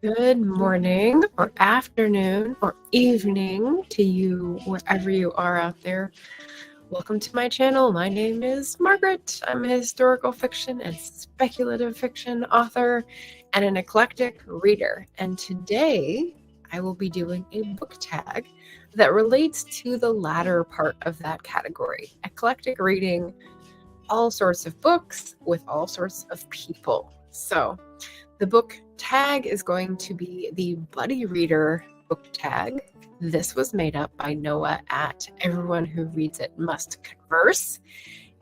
Good morning or afternoon or evening to you, wherever you are out there. Welcome to my channel. My name is Margaret. I'm a historical fiction and speculative fiction author and an eclectic reader. And today I will be doing a book tag that relates to the latter part of that category. Eclectic reading, all sorts of books with all sorts of people. So the book tag is going to be the Buddy Reader book tag. This was made up by Noah at Everyone Who Reads It Must Converse.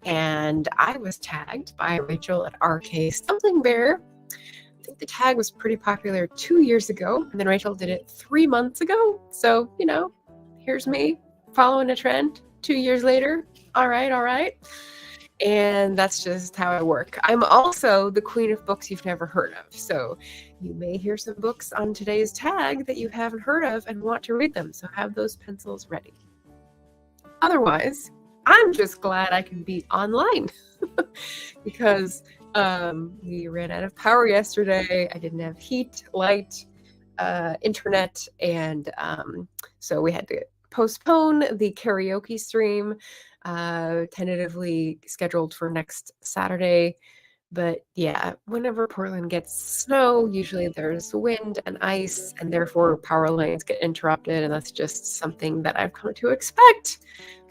And I was tagged by Rachel at RK Stumbling Bear. I think the tag was pretty popular 2 years ago, and then Rachel did it 3 months ago. So, here's me following a trend 2 years later. All right. And that's just how I work. I'm also the queen of books you've never heard of. So you may hear some books on today's tag that you haven't heard of and want to read them. So have those pencils ready. Otherwise, I'm just glad I can be online because we ran out of power yesterday. I didn't have heat, light, internet, and so we had to postpone the karaoke stream, tentatively scheduled for next Saturday. But yeah, whenever Portland gets snow, usually there's wind and ice, and therefore power lines get interrupted, and that's just something that I've come to expect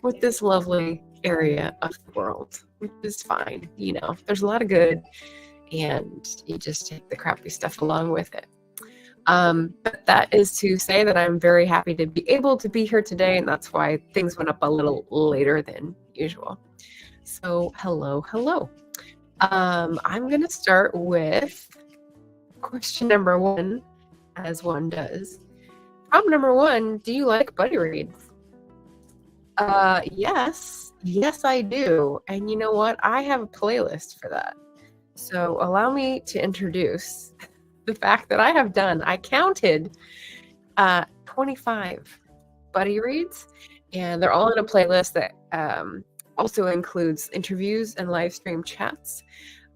with this lovely area of the world, which is fine. There's a lot of good, and you just take the crappy stuff along with it. But that is to say that I'm very happy to be able to be here today, and that's why things went up a little later than usual. So hello. I'm going to start with question number 1, as one does. Prompt number 1, do you like buddy reads? Yes, I do. And you know what? I have a playlist for that. So allow me to introduce the fact that I counted 25 buddy reads, and they're all in a playlist that also includes interviews and live stream chats.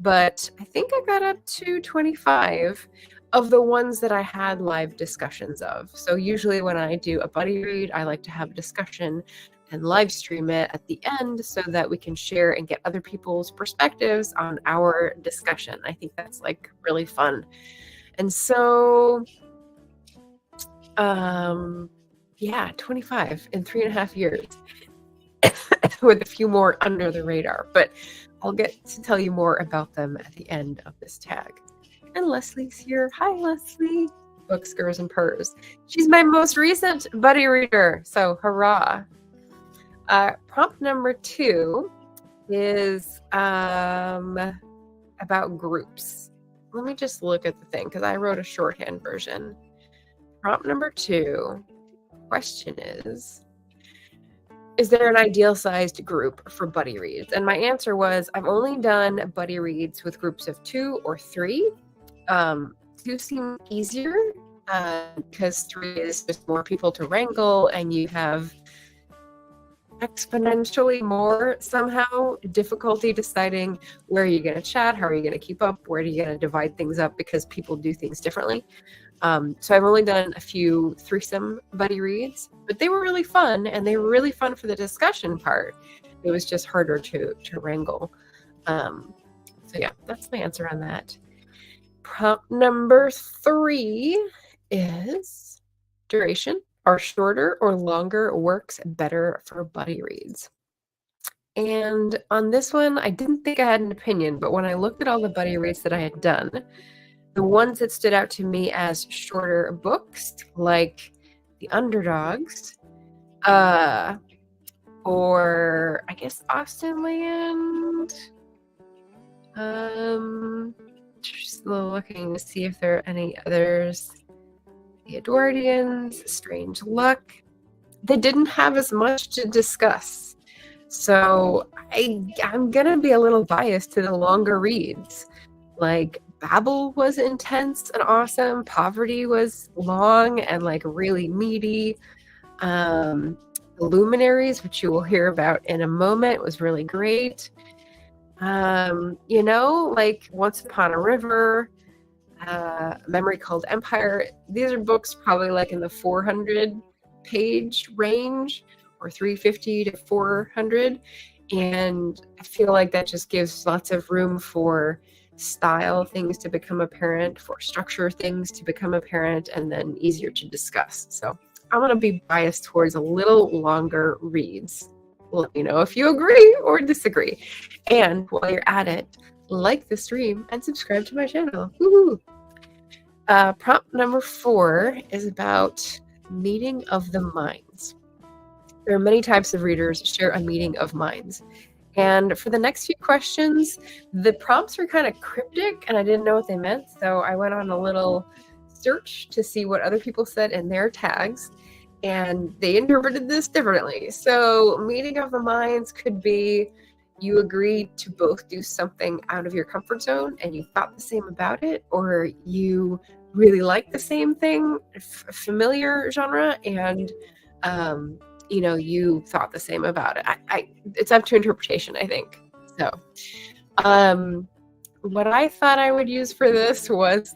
But I think I got up to 25 of the ones that I had live discussions of. So usually when I do a buddy read, I like to have a discussion and live stream it at the end so that we can share and get other people's perspectives on our discussion. I think that's really fun. And so, 25 in 3.5 years with a few more under the radar, but I'll get to tell you more about them at the end of this tag. And Leslie's here. Hi, Leslie. Book Skurs and Purrs. She's my most recent buddy reader, so hurrah. Prompt number 2 is about groups. Let me just look at the thing because I wrote a shorthand version. Prompt number 2, question is there an ideal sized group for buddy reads? And my answer was, I've only done buddy reads with groups of 2 or 3. 2 seem easier because 3 is just more people to wrangle, and you have exponentially more somehow difficulty deciding where you're going to chat, how are you going to keep up, where are you going to divide things up, because people do things differently. So I've only done a few threesome buddy reads, but they were really fun, and they were really fun for the discussion part. It was just harder to wrangle. So yeah, that's my answer on that. Prompt number 3 is duration. Are shorter or longer works better for buddy reads? And on this one, I didn't think I had an opinion, but when I looked at all the buddy reads that I had done, the ones that stood out to me as shorter books, like The Underdogs, or I guess Austin Land. Just looking to see if there are any others. The Edwardians, Strange Luck. They didn't have as much to discuss. So I'm going to be a little biased to the longer reads. Like Babel was intense and awesome. Poverty was long and like really meaty. The Luminaries, which you will hear about in a moment, was really great. Like Once Upon a River. Memory Called Empire. These are books probably like in the 400 page range, or 350 to 400. And I feel like that just gives lots of room for style things to become apparent, for structure things to become apparent, and then easier to discuss. So I'm going to be biased towards a little longer reads. Let me know if you agree or disagree. And while you're at it, like the stream and subscribe to my channel. Woohoo! Prompt number 4 is about meeting of the minds. There are many types of readers share a meeting of minds. And for the next few questions, the prompts were kind of cryptic and I didn't know what they meant. So I went on a little search to see what other people said in their tags, and they interpreted this differently. So meeting of the minds could be you agreed to both do something out of your comfort zone and you thought the same about it, or you really like the same thing, familiar genre, and you thought the same about it. It's up to interpretation, I think. So what I thought I would use for this was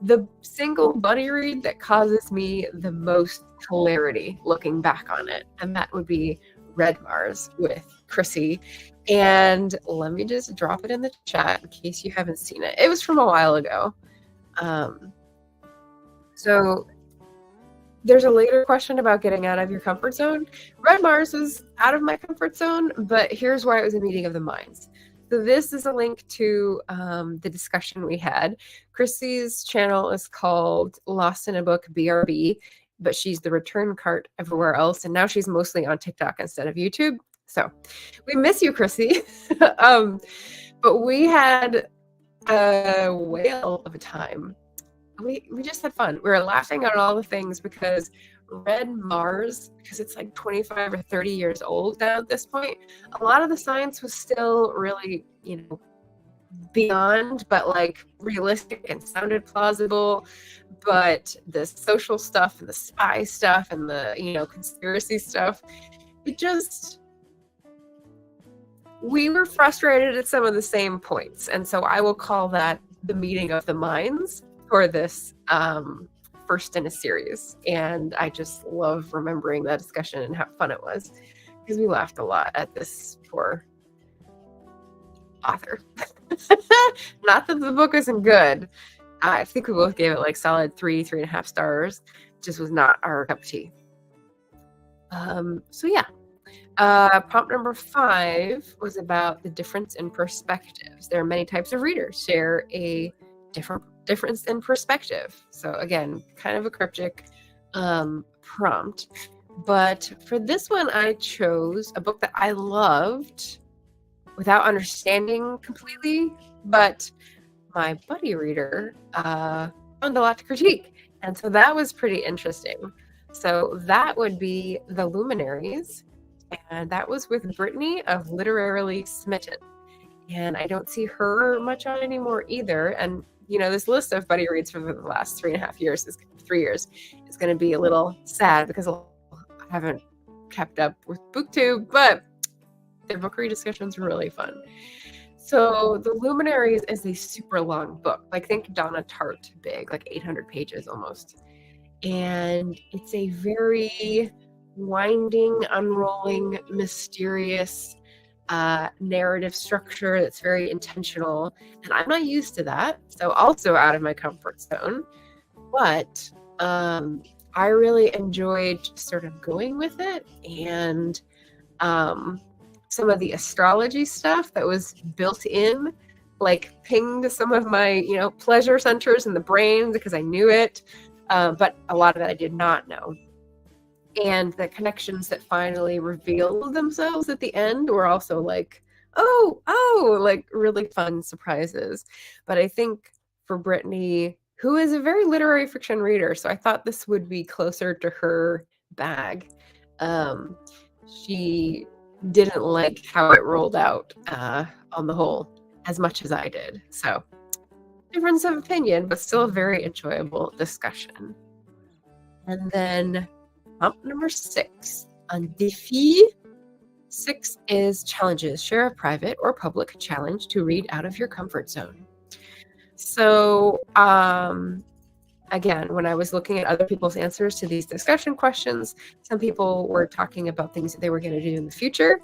the single buddy read that causes me the most hilarity looking back on it, and that would be Red Mars with Chrissy. And let me just drop it in the chat in case you haven't seen it. It was from a while ago. So there's a later question about getting out of your comfort zone. Red Mars was out of my comfort zone, but here's why it was a meeting of the minds. So this is a link to the discussion we had. Chrissy's channel is called Lost in a Book BRB, but she's the return cart everywhere else, and now she's mostly on TikTok instead of YouTube. So we miss you, Chrissy. But we had a whale of a time. We just had fun. We were laughing at all the things because Red Mars, because it's like 25 or 30 years old now at this point, a lot of the science was still really, beyond, but like realistic and sounded plausible. But the social stuff and the spy stuff and the, conspiracy stuff, we were frustrated at some of the same points. And so I will call that the meeting of the minds for this first in a series. And I just love remembering that discussion and how fun it was, because we laughed a lot at this poor author. Not that the book isn't good. I think we both gave it like solid 3.5 stars. Just was not our cup of tea. So yeah. Prompt number 5 was about the difference in perspectives. There are many types of readers share a difference in perspective. So again, kind of a cryptic prompt. But for this one, I chose a book that I loved without understanding completely, but my buddy reader found a lot to critique. And so that was pretty interesting. So that would be The Luminaries. And that was with Brittany of Literarily Smitten. And I don't see her much on anymore either. And, this list of buddy reads for the last 3.5 years, 3 years, is going to be a little sad because I haven't kept up with Booktube, but their book read discussions were really fun. So The Luminaries is a super long book. Like, think Donna Tartt big, like 800 pages almost. And it's a very winding, unrolling, mysterious narrative structure that's very intentional, and I'm not used to that, so also out of my comfort zone. But I really enjoyed just sort of going with it, and some of the astrology stuff that was built in, like, pinged some of my pleasure centers in the brain because I knew it, but a lot of that I did not know. And the connections that finally revealed themselves at the end were also like, like really fun surprises. But I think for Brittany, who is a very literary fiction reader, so I thought this would be closer to her bag. She didn't like how it rolled out on the whole as much as I did. So difference of opinion, but still a very enjoyable discussion. And then prompt number 6 on Défi. 6 is challenges. Share a private or public challenge to read out of your comfort zone. So, again, when I was looking at other people's answers to these discussion questions, some people were talking about things that they were going to do in the future.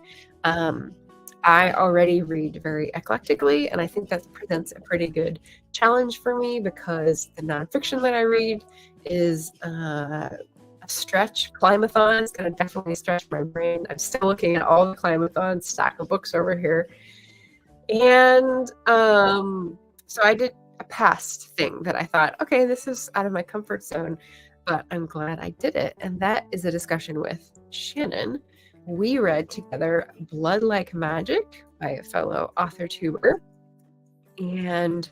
I already read very eclectically, and I think that presents a pretty good challenge for me because the nonfiction that I read is a stretch. Climathon is going to definitely stretch my brain. I'm still looking at all the Climathon stack of books over here. And so I did a past thing that I thought, okay, this is out of my comfort zone, but I'm glad I did it. And that is a discussion with Shannon. We read together Blood Like Magic by a fellow author tuber and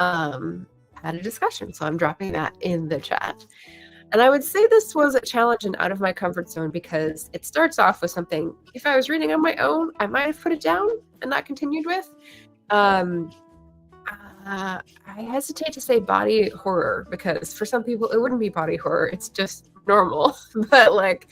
had a discussion. So I'm dropping that in the chat. And I would say this was a challenge and out of my comfort zone because it starts off with something, if I was reading on my own, I might have put it down and not continued with. I hesitate to say body horror because for some people it wouldn't be body horror. It's just normal. But like,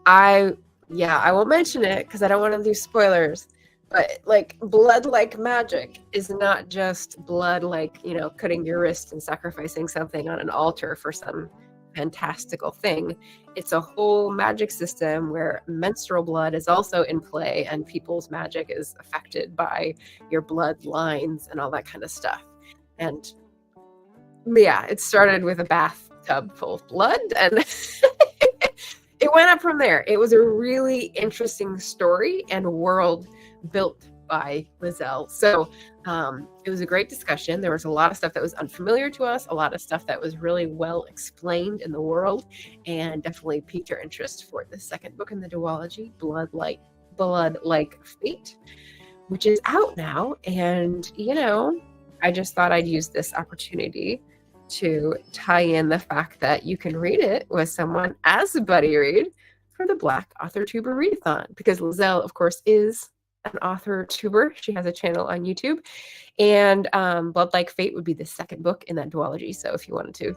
I won't mention it because I don't want to do spoilers. But like, blood like magic is not just blood like, you know, cutting your wrist and sacrificing something on an altar for some fantastical thing. It's a whole magic system where menstrual blood is also in play and people's magic is affected by your blood lines and all that kind of stuff. And yeah, it started with a bathtub full of blood and it went up from there. It was a really interesting story and world built by Lizelle. So it was a great discussion. There was a lot of stuff that was unfamiliar to us, a lot of stuff that was really well explained in the world, and definitely piqued our interest for the second book in the duology, Blood Like Fate, which is out now. And, you know, I just thought I'd use this opportunity to tie in the fact that you can read it with someone as a buddy read for the Black Author Tuber Readathon, because Lizelle, of course, is an author tuber. She has a channel on YouTube, and Blood Like Fate would be the second book in that duology. So if you wanted to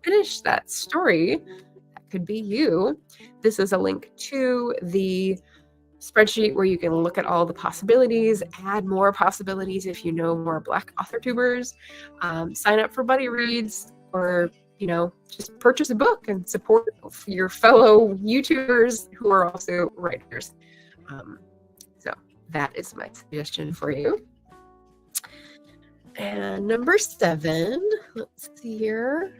finish that story, that could be you. This is a link to the spreadsheet where you can look at all the possibilities, add more possibilities if you know more Black author tubers, sign up for buddy reads, or, you know, just purchase a book and support your fellow YouTubers who are also writers. So that is my suggestion for you. And number 7, let's see here.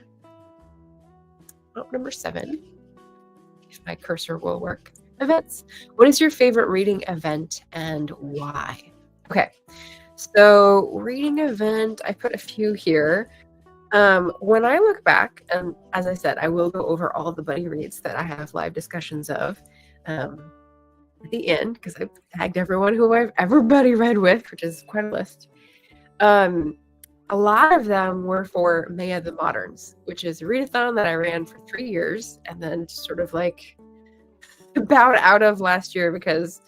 Oh, number 7, if my cursor will work. Events. What is your favorite reading event and why? Okay, so reading event, I put a few here. When I look back, and as I said, I will go over all the buddy reads that I have live discussions of at the end, because I've tagged everyone who I've ever buddy read with, which is quite a list. A lot of them were for May of the Moderns, which is a readathon that I ran for 3 years and then sort of like bowed out of last year because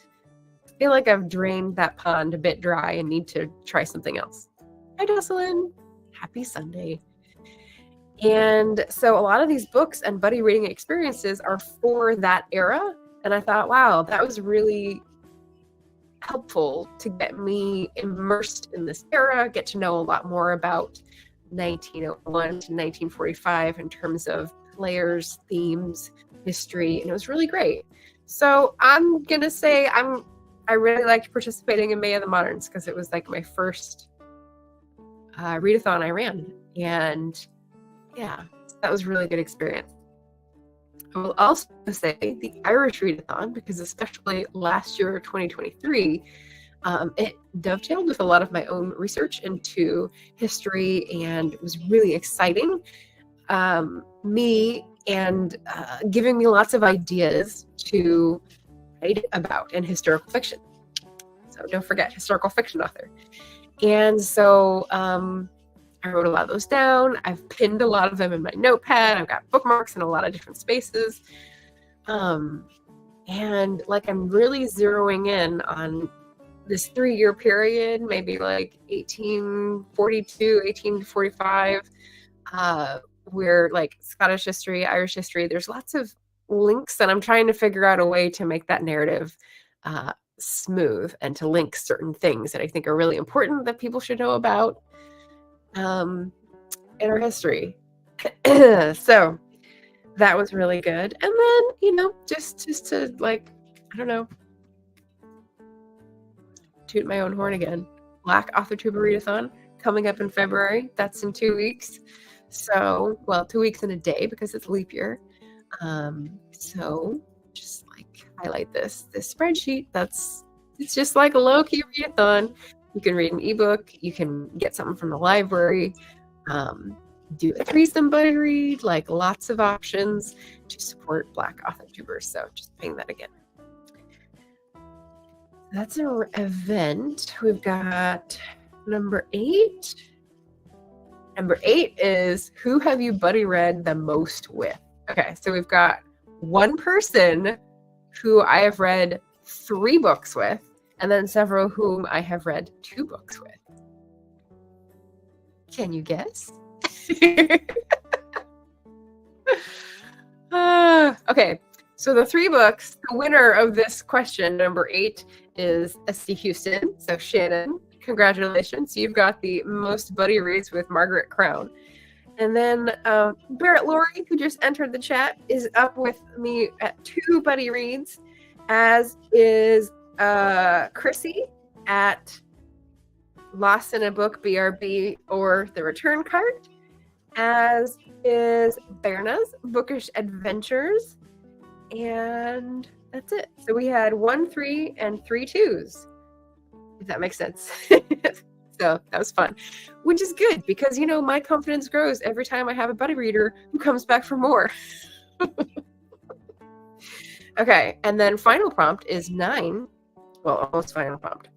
I feel like I've drained that pond a bit dry and need to try something else. Hi, Jocelyn. Happy Sunday. And so a lot of these books and buddy reading experiences are for that era. And I thought, wow, that was really helpful to get me immersed in this era, get to know a lot more about 1901 to 1945 in terms of players, themes, history, and it was really great. So I'm gonna say I really liked participating in May of the Moderns because it was like my first readathon I ran, and yeah, that was a really good experience. I will also say the Irish readathon, because especially last year, 2023, it dovetailed with a lot of my own research into history, and it was really exciting. Giving me lots of ideas to write about in historical fiction. So don't forget, historical fiction author. And so I wrote a lot of those down. I've pinned a lot of them in my notepad. I've got bookmarks in a lot of different spaces. And like I'm really zeroing in on this 3-year period, maybe like 1842, 1845, where like Scottish history, Irish history, there's lots of links, and I'm trying to figure out a way to make that narrative smooth and to link certain things that I think are really important that people should know about in our history. So that was really good. And then, you know, just to like, I don't know, toot my own horn again. Black AuthorTube Readathon coming up in February. That's in 2 weeks. So, well, 2 weeks and a day because it's leap year. So just like highlight this spreadsheet. It's just like a low-key readathon. You can read an ebook. You can get something from the library. Do a threesome buddy read. Like lots of options to support Black AuthorTubers. So just paying that again. That's an event. We've got number 8. Number 8 is who have you buddy read the most with? Okay, so we've got one person who I have read 3 books with, and then several whom I have read 2 books with. Can you guess? Okay, so the 3 books, the winner of this question, number 8, is S.D. Houston. So Shannon, congratulations. You've got the most buddy reads with Margaret Crown. And then Barrett Laurie, who just entered the chat, is up with me at 2 buddy reads, as is Chrissy at Lost in a Book, BRB, or The Return Cart, as is Berna's Bookish Adventures, and that's it. So we had 1 3 and 3 2s, if that makes sense. So that was fun, which is good because, you know, my confidence grows every time I have a buddy reader who comes back for more. Okay, and then final prompt is 9. Well, almost final prompt.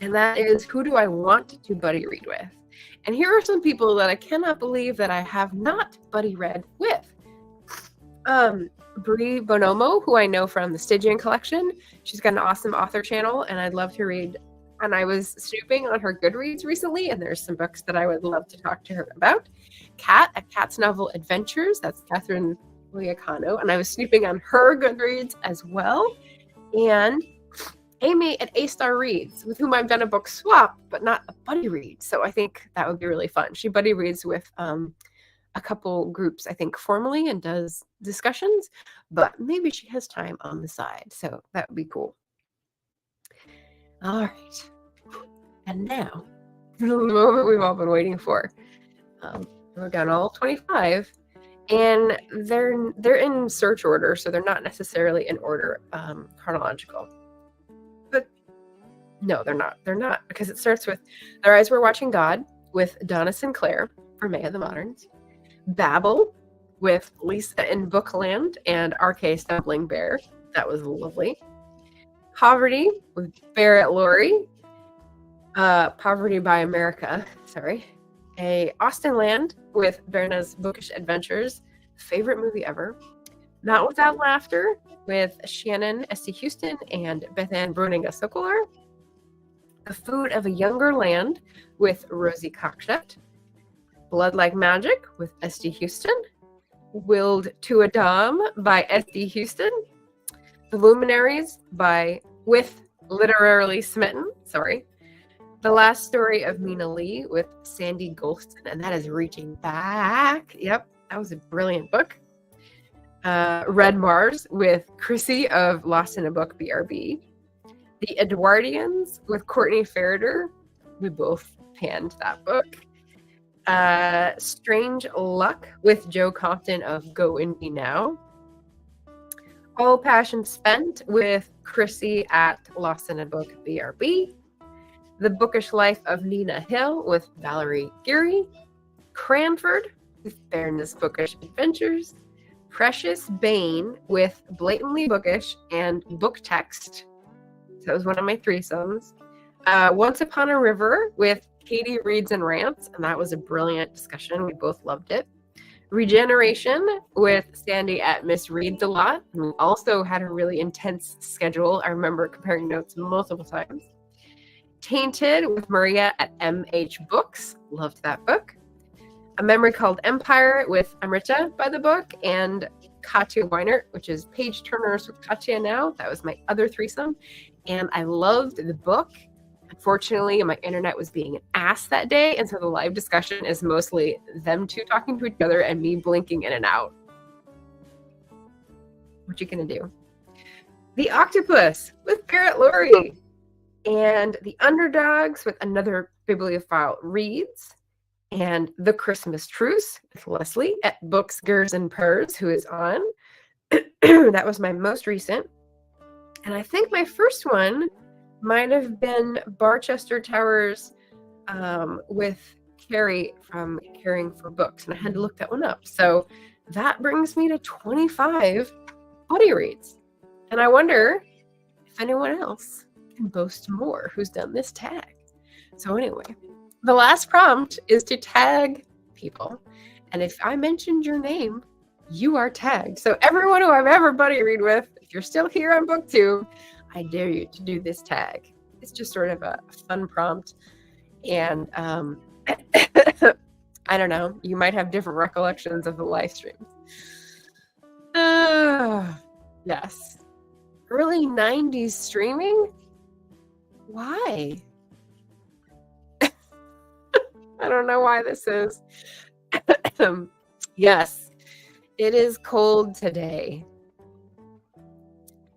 And that is, who do I want to buddy read with? And here are some people that I cannot believe that I have not buddy read with. Brie Bonomo, who I know from the Stygian collection. She's got an awesome author channel, and I'd love to read. And I was snooping on her Goodreads recently, and there's some books that I would love to talk to her about. Kat at Kat's Novel Adventures. That's Catherine Liacano. And I was snooping on her Goodreads as well. And Amy at A-Star Reads, with whom I've done a book swap, but not a buddy read. So I think that would be really fun. She buddy reads with a couple groups, I think, formally, and does discussions, but maybe she has time on the side. So that would be cool. All right. And now, the moment we've all been waiting for. We've got all 25, and they're in search order, so they're not necessarily in order chronological. But no, they're not. They're not, because it starts with Their Eyes Were Watching God with Donna Sinclair for May of the Moderns. Babel with Lisa in Bookland and R.K. Stumbling Bear. That was lovely. Poverty with Barrett Laurie. Poverty by America. Sorry. A Austin Land with Berna's Bookish Adventures. Favorite movie ever. Not Without Laughter with Shannon S.D. Houston and Beth Ann Bruninger-Sokolar. The Food of a Younger Land with Rosie Cockshut. Blood Like Magic with S.D. Houston. Willed to Adam by S.D. Houston. The Luminaries with Literarily Smitten. Sorry. The Last Story of Mina Lee with Sandy Golston, and that is reaching back. Yep, that was a brilliant book. Red Mars with Chrissy of Lost in a Book, BRB. The Edwardians with Courtney Ferreter. We both panned that book. Strange Luck with Joe Compton of Go Indie Now. All Passion Spent with Chrissy at Lost in a Book, BRB. The Bookish Life of Nina Hill with Valerie Geary. Cranford with Berna's Bookish Adventures. Precious Bane with Blatantly Bookish and Book Text. So that was one of my threesomes. Once Upon a River with Katie Reads and Rants, and that was a brilliant discussion. We both loved it. Regeneration with Sandy at Miss Reads a Lot. And we also had a really intense schedule. I remember comparing notes multiple times. Tainted with Maria at MH Books. Loved that book. A Memory Called Empire with Amrita by the book, and Katya Weinert, which is Page Turners with Katya now. That was my other threesome. and I loved the book. Unfortunately, my internet was being an ass that day, and so the live discussion is mostly them two talking to each other and me blinking in and out. What you gonna do? The Octopus with Garrett Laurie, and The Underdogs with Another Bibliophile Reads, and The Christmas Truce with Leslie at Books, Gers, and Purrs, who is on. That was my most recent. And I think my first one might have been Barchester Towers with Carrie from Caring for Books. And I had to look that one up. So that brings me to 25 buddy reads. And I wonder if anyone else can boast more who's done this tag. So anyway, the last prompt is to tag people. And if I mentioned your name, you are tagged. So everyone who I've ever buddy read with, if you're still here on Booktube, I dare you to do this tag. It's just sort of a fun prompt. And I don't know, you might have different recollections of the live stream. Yes. Early 90s streaming? Why? I don't know why this is. Yes, it is cold today.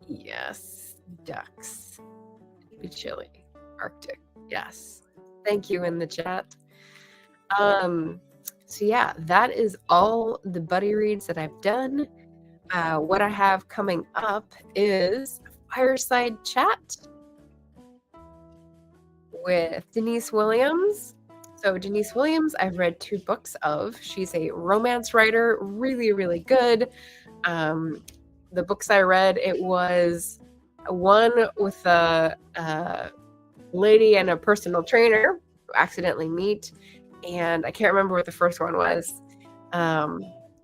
Yes, ducks. It'd be chilly. Arctic. Yes. Thank you in the chat. So yeah, that is all the buddy reads that I've done. What I have coming up is Fireside Chat with Denise Williams. So Denise Williams, I've read 2 books of. She's a romance writer, really, really good. The books I read, it was one with a lady and a personal trainer who accidentally meet, and I can't remember what the first one was,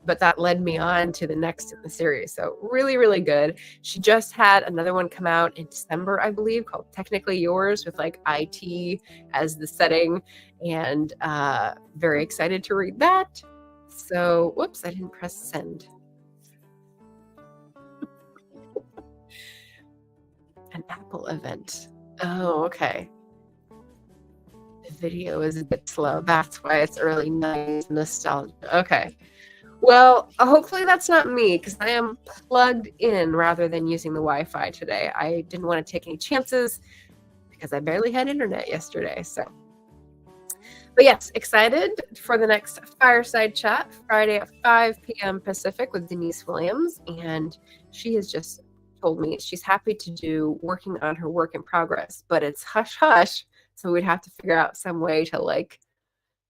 but that led me on to the next in the series. So really, really good. She just had another one come out in December, I believe, called Technically Yours, with like IT as the setting, and very excited to read that. So, whoops, I didn't press send. An Apple event. Oh, okay. The video is a bit slow. That's why it's early 90s nostalgia. Okay. Well, hopefully that's not me, because I am plugged in rather than using the Wi-Fi today. I didn't want to take any chances because I barely had internet yesterday. So, but yes, excited for the next Fireside Chat, Friday at 5 p.m. Pacific with Denise Williams. And she has just told me she's happy to do working on her work in progress, but it's hush hush. So we'd have to figure out some way to like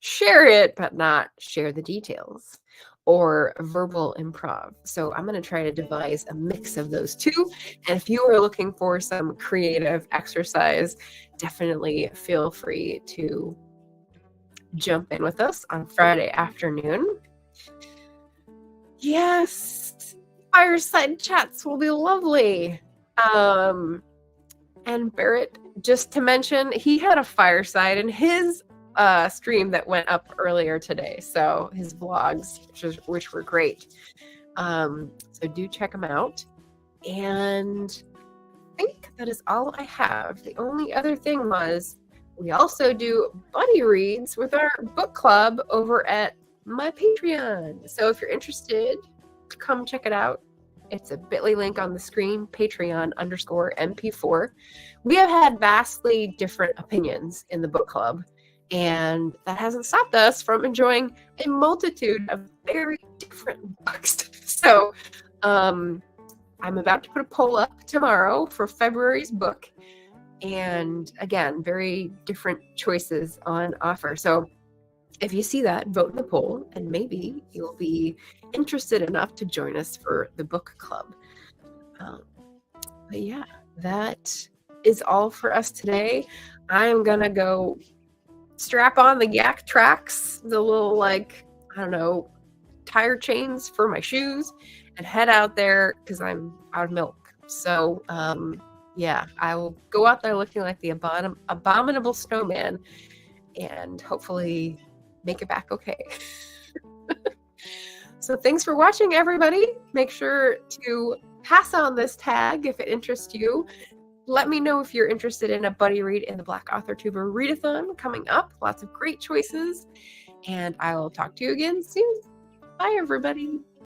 share it, but not share the details, or verbal improv. So I'm going to try to devise a mix of those two. And if you are looking for some creative exercise, definitely feel free to jump in with us on Friday afternoon. Yes, Fireside Chats will be lovely. And Barrett, just to mention, he had a fireside in his stream that went up earlier today. So his vlogs, which were great. So do check them out. And I think that is all I have. The only other thing was we also do buddy reads with our book club over at my Patreon. So if you're interested, come check it out. It's a bit.ly link on the screen, Patreon_MP4. We have had vastly different opinions in the book club, and that hasn't stopped us from enjoying a multitude of very different books. So I'm about to put a poll up tomorrow for February's book. And again, very different choices on offer. So if you see that, vote in the poll, and maybe you'll be interested enough to join us for the book club. But yeah, that is all for us today. I'm gonna go strap on the yak tracks, the little, like, I don't know, tire chains for my shoes, and head out there because I'm out of milk. So yeah, I will go out there looking like the abominable snowman and hopefully make it back okay. So thanks for watching, everybody. Make sure to pass on this tag if it interests you. Let me know if you're interested in a buddy read in the Black Author Tuber readathon coming up. Lots of great choices. And I will talk to you again soon. Bye, everybody.